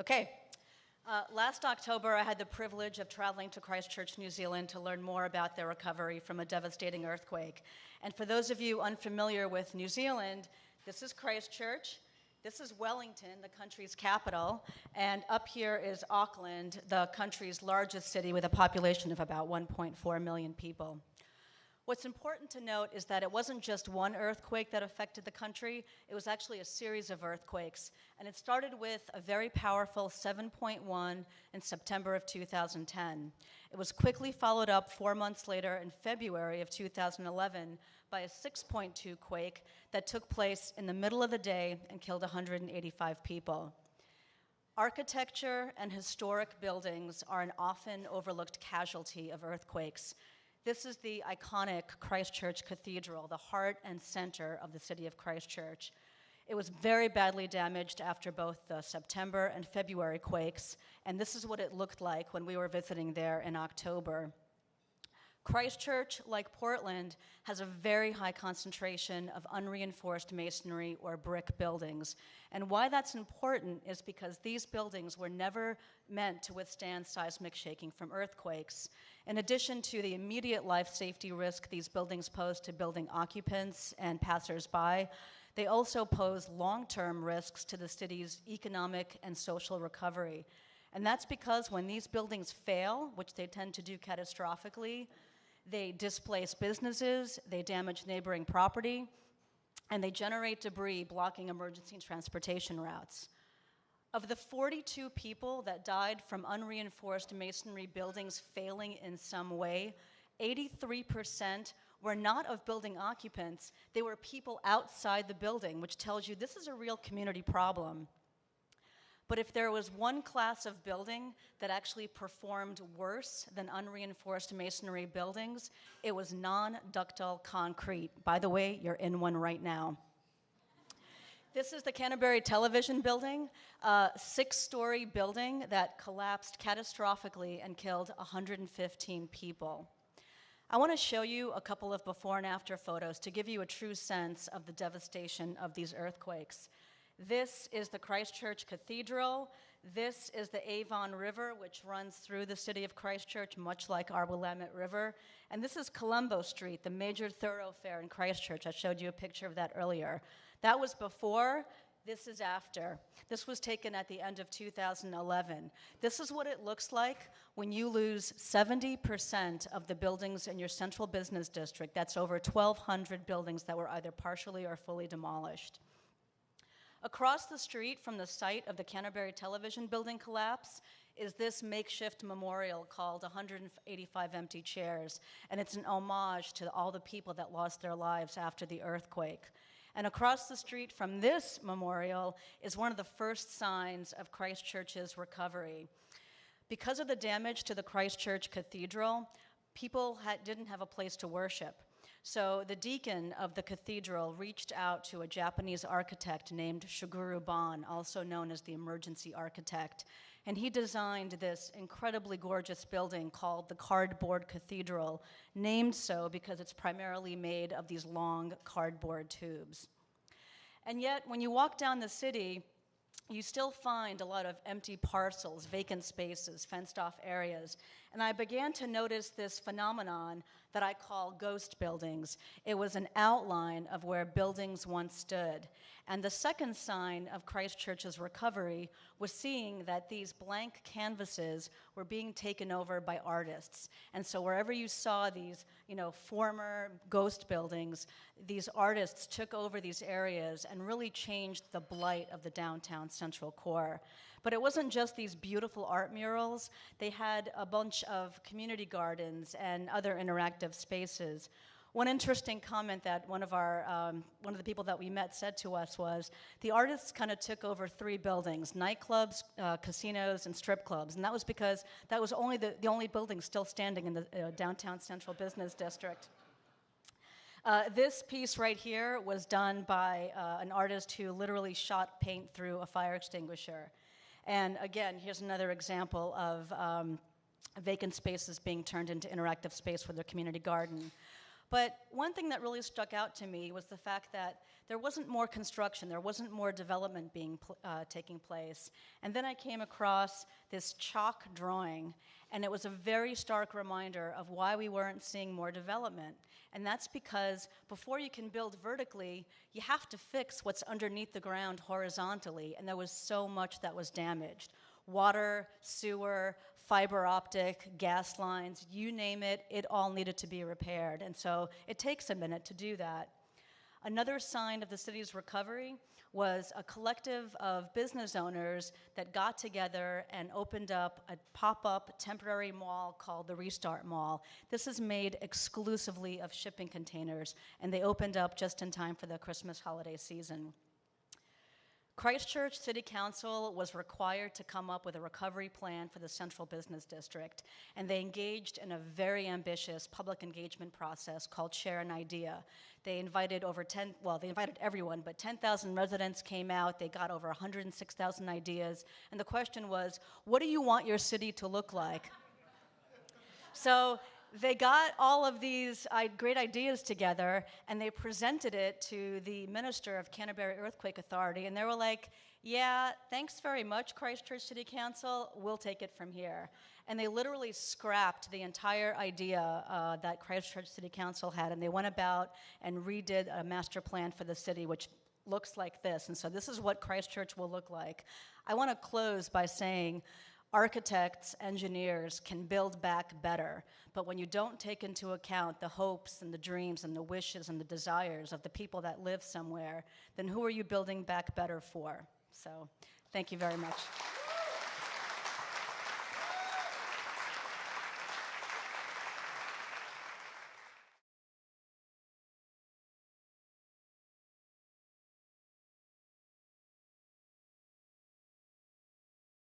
Okay. Last October, I had the privilege of traveling to Christchurch, New Zealand to learn more about their recovery from a devastating earthquake. And for those of you unfamiliar with New Zealand, this is Christchurch, this is Wellington, the country's capital, and up here is Auckland, the country's largest city with a population of about 1.4 million people. What's important to note is that it wasn't just one earthquake that affected the country, it was actually a series of earthquakes. And it started with a very powerful 7.1 in September of 2010. It was quickly followed up 4 months later in February of 2011 by a 6.2 quake that took place in the middle of the day and killed 185 people. Architecture and historic buildings are an often overlooked casualty of earthquakes. This is the iconic Christchurch Cathedral, the heart and center of the city of Christchurch. It was very badly damaged after both the September and February quakes, and this is what it looked like when we were visiting there in October. Christchurch, like Portland, has a very high concentration of unreinforced masonry or brick buildings. And why that's important is because these buildings were never meant to withstand seismic shaking from earthquakes. In addition to the immediate life safety risk these buildings pose to building occupants and passersby, they also pose long-term risks to the city's economic and social recovery. And that's because when these buildings fail, which they tend to do catastrophically, they displace businesses, they damage neighboring property, and they generate debris blocking emergency transportation routes. Of the 42 people that died from unreinforced masonry buildings failing in some way, 83% were not of building occupants, they were people outside the building, which tells you this is a real community problem. But if there was one class of building that actually performed worse than unreinforced masonry buildings, it was non-ductile concrete. By the way, you're in one right now. This is the Canterbury Television Building, a 6-story building that collapsed catastrophically and killed 115 people. I want to show you a couple of before and after photos to give you a true sense of the devastation of these earthquakes. This is the Christchurch Cathedral. This is the Avon River, which runs through the city of Christchurch, much like our Willamette River. And this is Colombo Street, the major thoroughfare in Christchurch. I showed you a picture of that earlier. That was before, this is after. This was taken at the end of 2011. This is what it looks like when you lose 70% of the buildings in your central business district. That's over 1,200 buildings that were either partially or fully demolished. Across the street from the site of the Canterbury Television Building collapse is this makeshift memorial called 185 Empty Chairs, and it's an homage to all the people that lost their lives after the earthquake. And across the street from this memorial is one of the first signs of Christchurch's recovery. Because of the damage to the Christchurch Cathedral, people didn't have a place to worship. So the deacon of the cathedral reached out to a Japanese architect named Shigeru Ban, also known as the emergency architect, and he designed this incredibly gorgeous building called the Cardboard Cathedral, named so because it's primarily made of these long cardboard tubes. And yet, when you walk down the city, you still find a lot of empty parcels, vacant spaces, fenced-off areas. And I began to notice this phenomenon that I call ghost buildings. It was an outline of where buildings once stood. And the second sign of Christchurch's recovery was seeing that these blank canvases were being taken over by artists. And so wherever you saw these, former ghost buildings, these artists took over these areas and really changed the blight of the downtown central core. But it wasn't just these beautiful art murals. They had a bunch of community gardens and other interactive spaces. One interesting comment that one of the people that we met said to us was, the artists kind of took over 3 buildings: nightclubs, casinos, and strip clubs. And that was because that was only the only building still standing in the downtown central business district. This piece right here was done by an artist who literally shot paint through a fire extinguisher. And again, here's another example of vacant spaces being turned into interactive space for their community garden. But one thing that really stuck out to me was the fact that there wasn't more construction, there wasn't more development taking place. And then I came across this chalk drawing, and it was a very stark reminder of why we weren't seeing more development. And that's because before you can build vertically, you have to fix what's underneath the ground horizontally, and there was so much that was damaged. Water, sewer, fiber optic, gas lines, you name it, it all needed to be repaired. And so it takes a minute to do that. Another sign of the city's recovery was a collective of business owners that got together and opened up a pop-up temporary mall called the Restart Mall. This is made exclusively of shipping containers, and they opened up just in time for the Christmas holiday season. Christchurch City Council was required to come up with a recovery plan for the Central Business District, and they engaged in a very ambitious public engagement process called Share an Idea. They invited they invited everyone, but 10,000 residents came out. They got over 106,000 ideas, and the question was, what do you want your city to look like? So they got all of these great ideas together, and they presented it to the minister of Canterbury Earthquake Authority, and they were like, yeah, thanks very much, Christchurch City Council, we'll take it from here. And they literally scrapped the entire idea that Christchurch City Council had, and they went about and redid a master plan for the city, which looks like this. And so this is what Christchurch will look like. I want to close by saying, architects, engineers can build back better, but when you don't take into account the hopes and the dreams and the wishes and the desires of the people that live somewhere, then who are you building back better for? So, thank you very much.